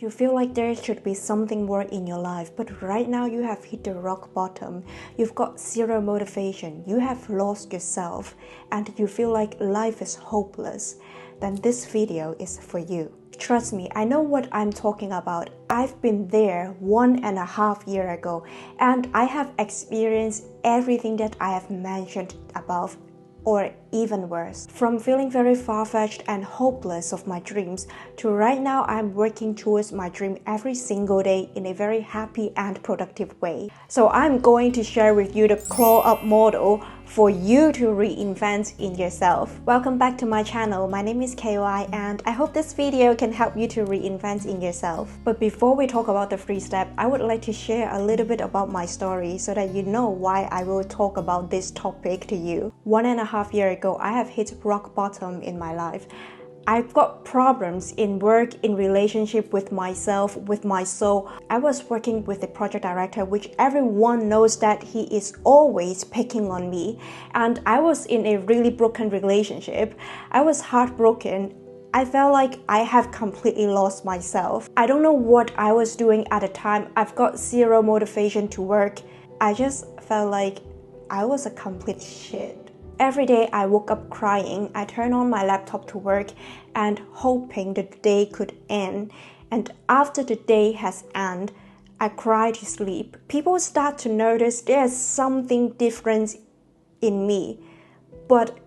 You feel like there should be something more in your life, but right now you have hit the rock bottom. You've got zero motivation. You have lost yourself and you feel like life is hopeless. Then this video is for you. Trust me, I know what I'm talking about. I've been there 1.5 years ago and I have experienced everything that I have mentioned above, or even worse. From feeling very far-fetched and hopeless of my dreams to right now I'm working towards my dream every single day in a very happy and productive way. So I'm going to share with you the claw up model for you to reinvent in yourself. Welcome back to my channel. My name is KY and I hope this video can help you to reinvent in yourself. But before we talk about the 3 steps, I would like to share a little bit about my story so that you know why I will talk about this topic to you. 1.5 years ago, I have hit rock bottom in my life. I've got problems in work, in relationship with myself, with my soul. I was working with a project director, which everyone knows that he is always picking on me. And I was in a really broken relationship. I was heartbroken. I felt like I have completely lost myself. I don't know what I was doing at the time. I've got zero motivation to work. I just felt like I was a complete shit. Every day I woke up crying. I turned on my laptop to work and hoping the day could end. And after the day has ended, I cry to sleep. People start to notice there's something different in me. But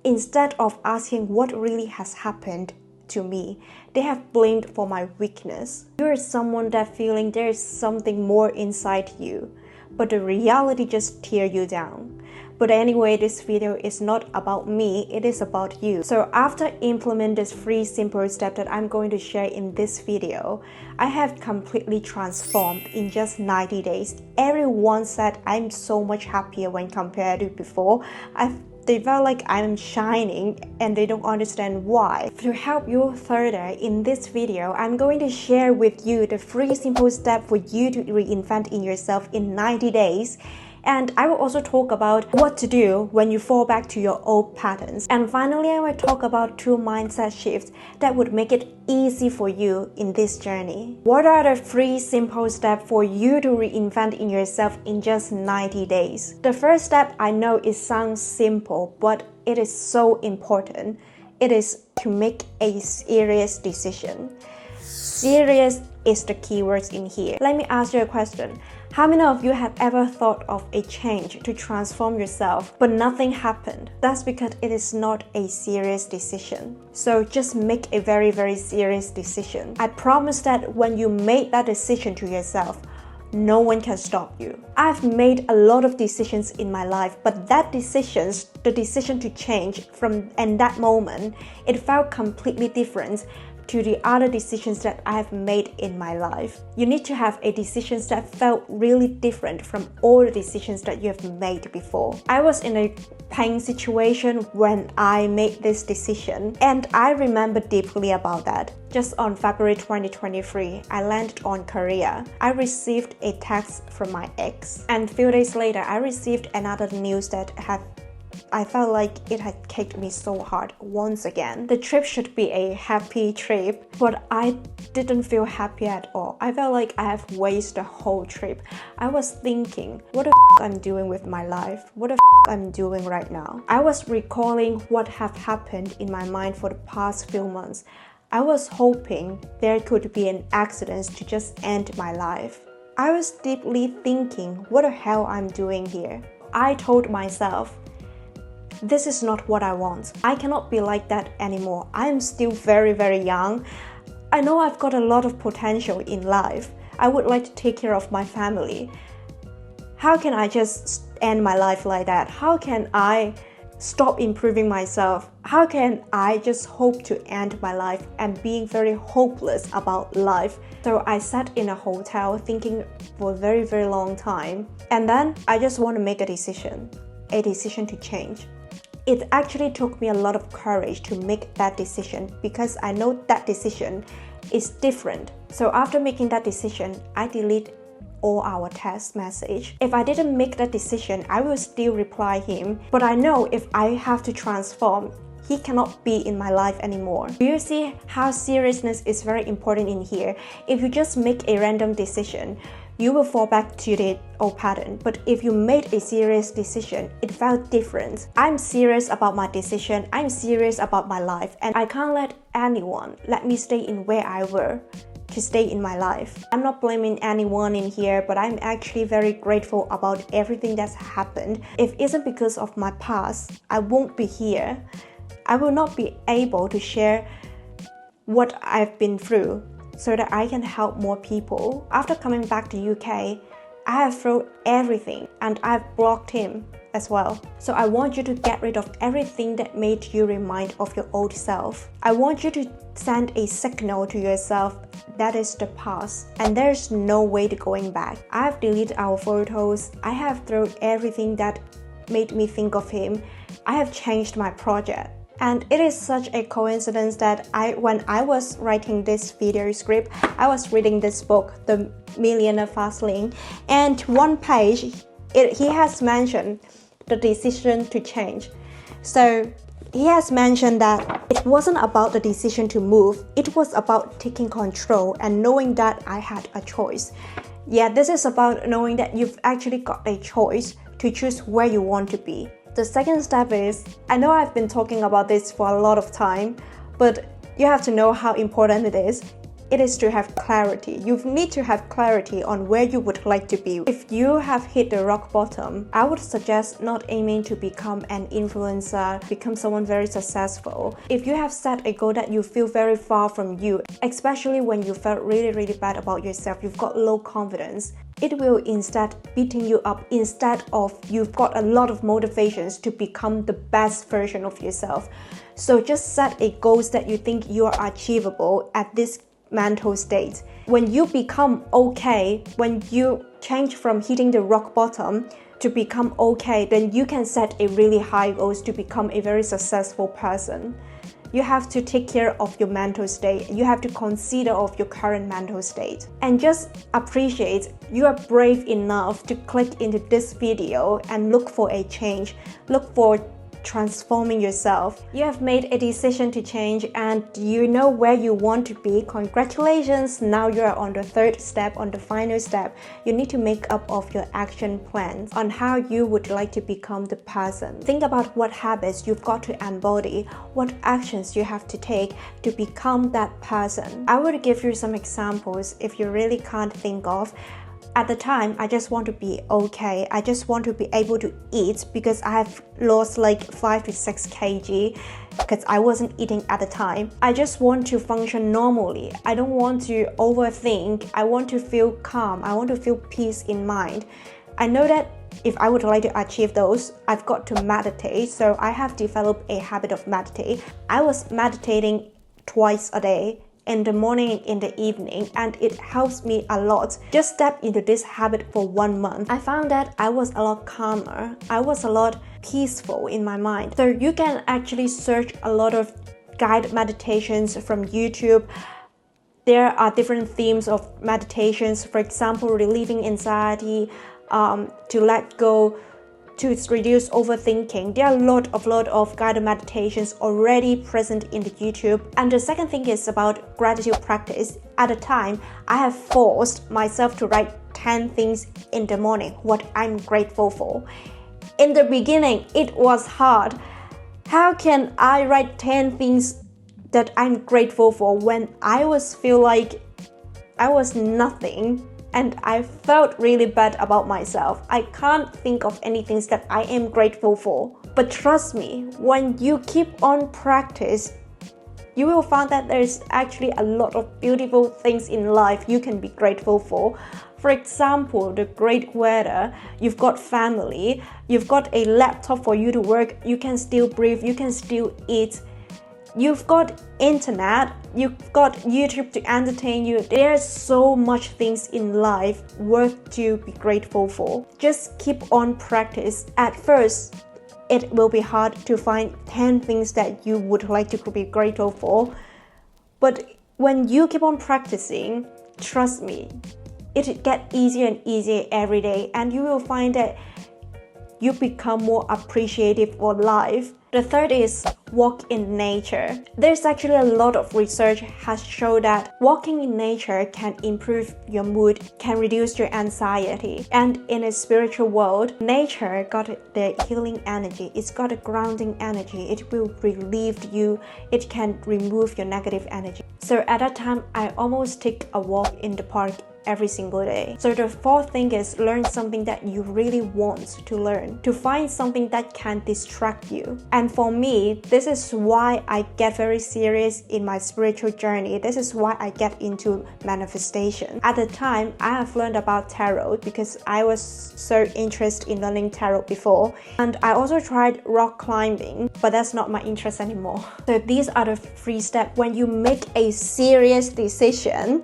instead of asking what really has happened to me, they have blamed for my weakness. You're someone that feeling there's something more inside you, but the reality just tear you down. But anyway, this video is not about me, it is about you. So after implementing this 3 simple steps that I'm going to share in this video, I have completely transformed in just 90 days. Everyone said I'm so much happier when compared to before. They felt like I'm shining and they don't understand why. To help you further in this video, I'm going to share with you the 3 simple steps for you to reinvent in yourself in 90 days. And I will also talk about what to do when you fall back to your old patterns. And finally, I will talk about 2 mindset shifts that would make it easy for you in this journey. What are the 3 simple steps for you to reinvent in yourself in just 90 days? The first step, I know it sounds simple, but it is so important. It is to make a serious decision. Serious is the keywords in here. Let me ask you a question. How many of you have ever thought of a change to transform yourself, but nothing happened? That's because it is not a serious decision. So just make a very, very serious decision. I promise that when you make that decision to yourself, no one can stop you. I've made a lot of decisions in my life, but the decision to change from in that moment, it felt completely different to the other decisions that I have made in my life. You need to have a decision that felt really different from all the decisions that you have made before. I was in a pain situation when I made this decision, and I remember deeply about that. Just on February 2023, I landed on Korea. I received a text from my ex, and a few days later, I received another news that I felt like it had kicked me so hard once again. The trip should be a happy trip, but I didn't feel happy at all. I felt like I have wasted the whole trip. I was thinking, what the I'm doing with my life? What the I'm doing right now? I was recalling what have happened in my mind for the past few months. I was hoping there could be an accident to just end my life. I was deeply thinking, what the hell I'm doing here? I told myself, this is not what I want. I cannot be like that anymore. I am still very, very young. I know I've got a lot of potential in life. I would like to take care of my family. How can I just end my life like that? How can I stop improving myself? How can I just hope to end my life and being very hopeless about life? So I sat in a hotel thinking for a very, very long time. And then I just want to make a decision to change. It actually took me a lot of courage to make that decision because I know that decision is different. So after making that decision, I deleted all our text message. If I didn't make that decision, I will still reply him. But I know if I have to transform, he cannot be in my life anymore. Do you see how seriousness is very important in here? If you just make a random decision, you will fall back to the old pattern. But if you made a serious decision, it felt different. I'm serious about my decision, I'm serious about my life, and I can't let anyone let me stay in where I were to stay in my life. I'm not blaming anyone in here, but I'm actually very grateful about everything that's happened. If it isn't because of my past, I won't be here. I will not be able to share what I've been through so that I can help more people. After coming back to UK, I have thrown everything and I've blocked him as well. So I want you to get rid of everything that made you remind of your old self. I want you to send a signal to yourself that is the past and there's no way to going back. I have deleted our photos. I have thrown everything that made me think of him. I have changed my project. And it is such a coincidence that when I was writing this video script, I was reading this book, The Millionaire Fast Lane, and one page, he has mentioned the decision to change. So he has mentioned that it wasn't about the decision to move, it was about taking control and knowing that I had a choice. Yeah, this is about knowing that you've actually got a choice to choose where you want to be. The second step is, I know I've been talking about this for a lot of time, but you have to know how important it is. It is to have clarity. You need to have clarity on where you would like to be. If you have hit the rock bottom, I would suggest not aiming to become an influencer, become someone very successful. If you have set a goal that you feel very far from you, especially when you felt really bad about yourself, you've got low confidence, it will instead beating you up instead of you've got a lot of motivations to become the best version of yourself. So just set a goals that you think you are achievable at this mental state. When you become okay, when you change from hitting the rock bottom to become okay, then you can set a really high goals to become a very successful person. You have to take care of your mental state. You have to consider of your current mental state. And just appreciate you are brave enough to click into this video and look for a change. Look for transforming yourself. You have made a decision to change and you know where you want to be. Congratulations, now you are on the third step, on the final step. You need to make up of your action plans on how you would like to become the person. Think about what habits you've got to embody, what actions you have to take to become that person. I will give you some examples if you really can't think of. At the time, I just want to be okay. I just want to be able to eat because I have lost like 5 to 6 kg because I wasn't eating at the time. I just want to function normally. I don't want to overthink. I want to feel calm. I want to feel peace in mind. I know that if I would like to achieve those, I've got to meditate. So I have developed a habit of meditate. I was meditating twice a day, in the morning and in the evening, and it helps me a lot. Just step into this habit for 1 month. I found that I was a lot calmer. I was a lot peaceful in my mind. So you can actually search a lot of guided meditations from YouTube. There are different themes of meditations. For example, relieving anxiety, to let go, to reduce overthinking. There are a lot of guided meditations already present in the YouTube. And the second thing is about gratitude practice. At the time, I have forced myself to write 10 things in the morning, what I'm grateful for. In the beginning, it was hard. How can I write 10 things that I'm grateful for when I feel like I was nothing? And I felt really bad about myself. I can't think of any things that I am grateful for. But trust me, when you keep on practice, you will find that there's actually a lot of beautiful things in life you can be grateful for. For example, the great weather, you've got family, you've got a laptop for you to work, you can still breathe, you can still eat. You've got internet, you've got YouTube to entertain you. There's so much things in life worth to be grateful for. Just keep on practice. At first, it will be hard to find 10 things that you would like to be grateful for. But when you keep on practicing, trust me, it gets easier and easier every day, and you will find that you become more appreciative of life. The third is walk in nature. There's actually a lot of research has shown that walking in nature can improve your mood, can reduce your anxiety. And in a spiritual world, nature got the healing energy. It's got a grounding energy. It will relieve you. It can remove your negative energy. So at that time, I almost take a walk in the park every single day. So the fourth thing is learn something that you really want to learn, to find something that can distract you. And for me, this is why I get very serious in my spiritual journey. This is why I get into manifestation. At the time, I have learned about tarot because I was so interested in learning tarot before. And I also tried rock climbing, but that's not my interest anymore. So these are the 3 steps when you make a serious decision,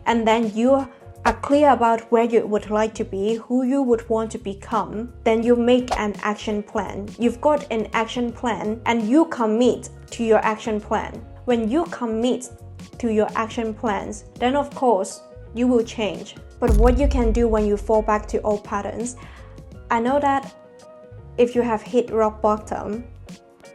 and then you are clear about where you would like to be, who you would want to become, then you make an action plan. You've got an action plan and you commit to your action plan. When you commit to your action plans, then of course you will change. But what you can do when you fall back to old patterns, I know that if you have hit rock bottom,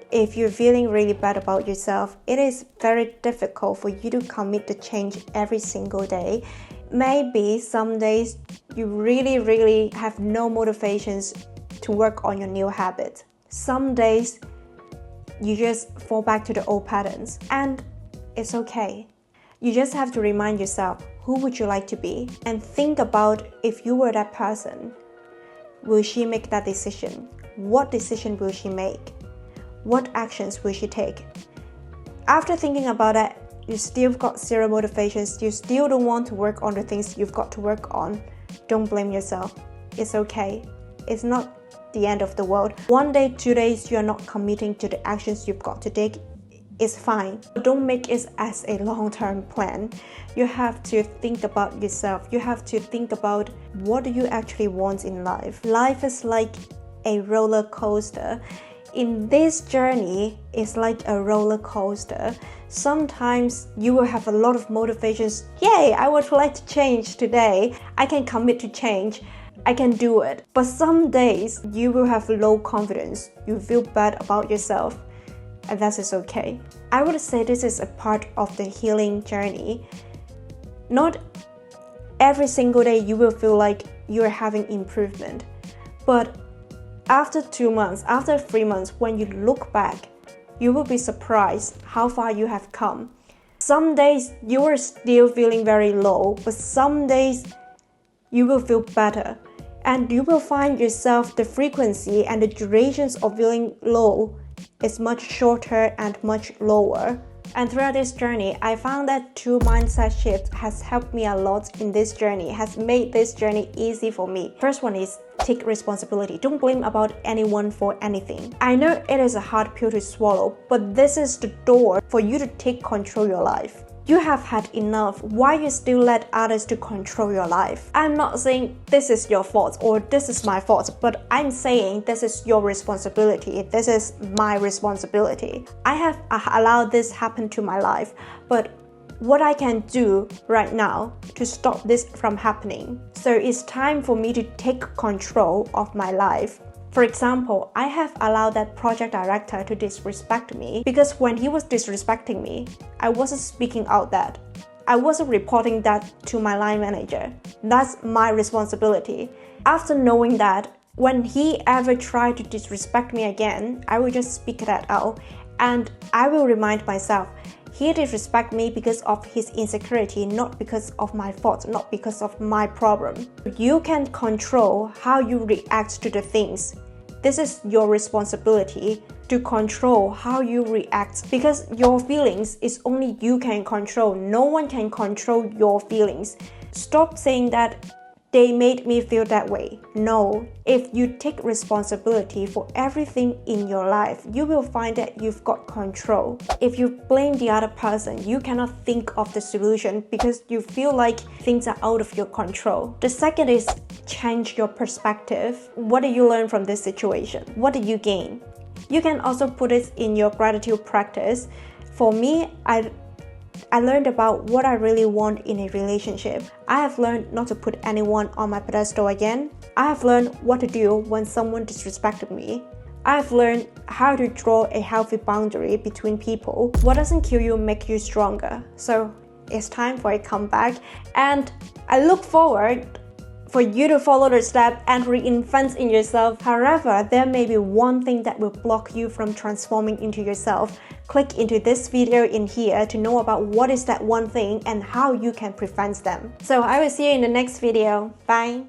if you're feeling really bad about yourself, it is very difficult for you to commit to change every single day. Maybe some days you really have no motivations to work on your new habit. Some days you just fall back to the old patterns, and it's okay. You just have to remind yourself, who would you like to be? And think about, if you were that person, will she make that decision? What decision will she make? What actions will she take? After thinking about that, you still got zero motivations, you still don't want to work on the things you've got to work on, don't blame yourself. It's okay. It's not the end of the world. 1 day, 2 days, you're not committing to the actions you've got to take. It's fine. Don't make it as a long-term plan. You have to think about yourself. You have to think about what do you actually want in life. Life is like a roller coaster. In this journey, it's like a roller coaster. Sometimes you will have a lot of motivations. Yay, I would like to change today. I can commit to change. I can do it. But some days you will have low confidence. You feel bad about yourself. And that is okay. I would say this is a part of the healing journey. Not every single day you will feel like you're having improvement. But after 2 months, after 3 months, when you look back, you will be surprised how far you have come. Some days you are still feeling very low, but some days you will feel better. And you will find yourself the frequency and the durations of feeling low is much shorter and much lower. And throughout this journey, I found that 2 mindset shifts has helped me a lot in this journey, has made this journey easy for me. First one is take responsibility. Don't blame about anyone for anything. I know it is a hard pill to swallow, but this is the door for you to take control of your life. You have had enough. Why you still let others to control your life? I'm not saying this is your fault or this is my fault, but I'm saying this is your responsibility. This is my responsibility. I have allowed this happen to my life, but what I can do right now to stop this from happening. So it's time for me to take control of my life. For example, I have allowed that project director to disrespect me because when he was disrespecting me, I wasn't speaking out that. I wasn't reporting that to my line manager. That's my responsibility. After knowing that, when he ever tried to disrespect me again, I will just speak that out and I will remind myself, he disrespect me because of his insecurity, not because of my fault, not because of my problem. You can control how you react to the things. This is your responsibility to control how you react because your feelings is only you can control. No one can control your feelings. Stop saying that they made me feel that way. No, if you take responsibility for everything in your life, you will find that you've got control. If you blame the other person, you cannot think of the solution because you feel like things are out of your control. The second is change your perspective. What do you learn from this situation? What did you gain? You can also put it in your gratitude practice. For me, I learned about what I really want in a relationship. I have learned not to put anyone on my pedestal again. I have learned what to do when someone disrespected me. I've learned how to draw a healthy boundary between people. What doesn't kill you make you stronger. So it's time for a comeback, and I look forward for you to follow the step and reinvent in yourself. However, there may be one thing that will block you from transforming into yourself. Click into this video in here to know about what is that one thing and how you can prevent them. So I will see you in the next video. Bye.